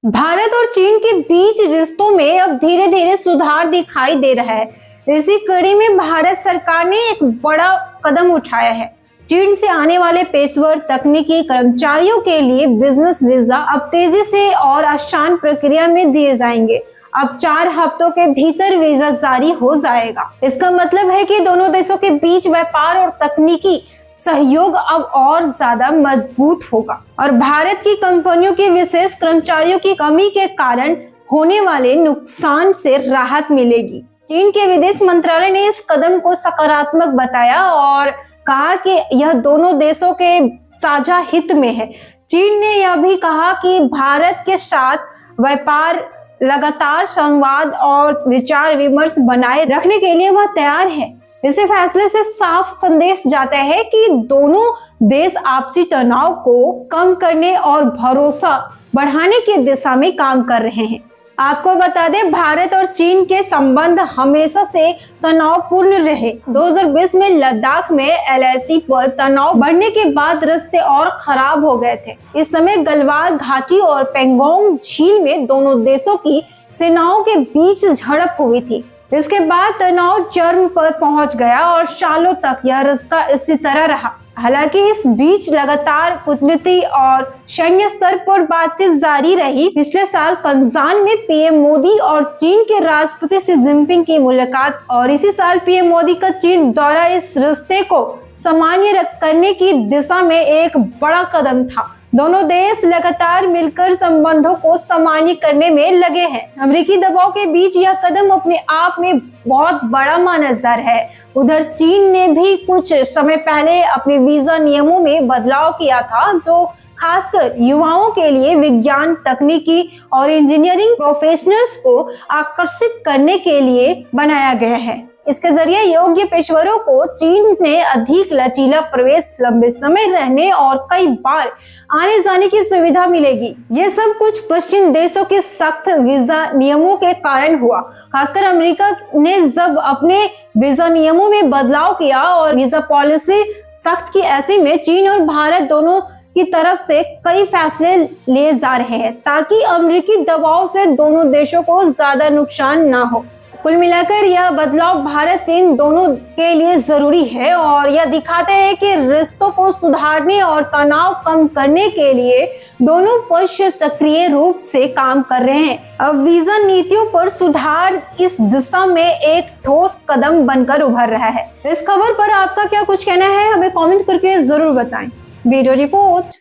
भारत और चीन के बीच रिश्तों में अब धीरे धीरे सुधार दिखाई दे रहा है। इसी कड़ी में भारत सरकार ने एक बड़ा कदम उठाया है। चीन से आने वाले पेशेवर तकनीकी कर्मचारियों के लिए बिजनेस वीजा अब तेजी से और आसान प्रक्रिया में दिए जाएंगे। अब 4 हफ्तों के भीतर वीजा जारी हो जाएगा। इसका मतलब है कि दोनों देशों के बीच व्यापार और तकनीकी सहयोग अब और ज्यादा मजबूत होगा और भारत की कंपनियों के विशेष कर्मचारियों की कमी के कारण होने वाले नुकसान से राहत मिलेगी। चीन के विदेश मंत्रालय ने इस कदम को सकारात्मक बताया और कहा कि यह दोनों देशों के साझा हित में है। चीन ने यह भी कहा कि भारत के साथ व्यापार लगातार संवाद और विचार विमर्श बनाए रखने के लिए वह तैयार है। इस फैसले से साफ संदेश जाता है कि दोनों देश आपसी तनाव को कम करने और भरोसा बढ़ाने की दिशा में काम कर रहे हैं। आपको बता दें, भारत और चीन के संबंध हमेशा से तनावपूर्ण रहे। 2020 में लद्दाख में LAC पर तनाव बढ़ने के बाद रिश्ते और खराब हो गए थे। इस समय गलवान घाटी और पेंगोंग झील में दोनों देशों की सेनाओं के बीच झड़प हुई थी। इसके बाद तनाव चरम पर पहुंच गया और सालों तक यह रिश्ता इसी तरह रहा। हालांकि इस बीच लगातार कूटनीति और सैन्य स्तर पर बातचीत जारी रही। पिछले साल कंजान में पीएम मोदी और चीन के राष्ट्रपति शी जिनपिंग की मुलाकात और इसी साल पीएम मोदी का चीन दौरा इस रिश्ते को सामान्य करने की दिशा में एक बड़ा कदम था। दोनों देश लगातार मिलकर संबंधों को सामान्य करने में लगे हैं। अमेरिकी दबाव के बीच यह कदम अपने आप में बहुत बड़ा माना जा रहा है। उधर चीन ने भी कुछ समय पहले अपने वीजा नियमों में बदलाव किया था, जो खासकर युवाओं के लिए विज्ञान, तकनीकी और इंजीनियरिंग प्रोफेशनल्स को आकर्षित करने के लिए बनाया गया है। इसके जरिए योग्य पेशेवरों को चीन में अधिक लचीला प्रवेश, लंबे समय रहने और कई बार आने जाने की सुविधा मिलेगी। ये सब कुछ पश्चिम देशों के सख्त वीजा नियमों के कारण हुआ। खासकर अमेरिका ने जब अपने वीजा नियमों में बदलाव किया और वीजा पॉलिसी सख्त की, ऐसे में चीन और भारत दोनों की तरफ से कई फैसले लिए जा रहे हैं ताकि अमेरिकी दबाव से दोनों देशों को ज्यादा नुकसान ना हो। कुल मिलाकर यह बदलाव भारत चीन दोनों के लिए जरूरी है और यह दिखाते हैं कि रिश्तों को सुधारने और तनाव कम करने के लिए दोनों पक्ष सक्रिय रूप से काम कर रहे हैं। अब वीजा नीतियों पर सुधार इस दिशा में एक ठोस कदम बनकर उभर रहा है। इस खबर पर आपका क्या कुछ कहना है, हमें कमेंट करके जरूर बताएं। Bureau report.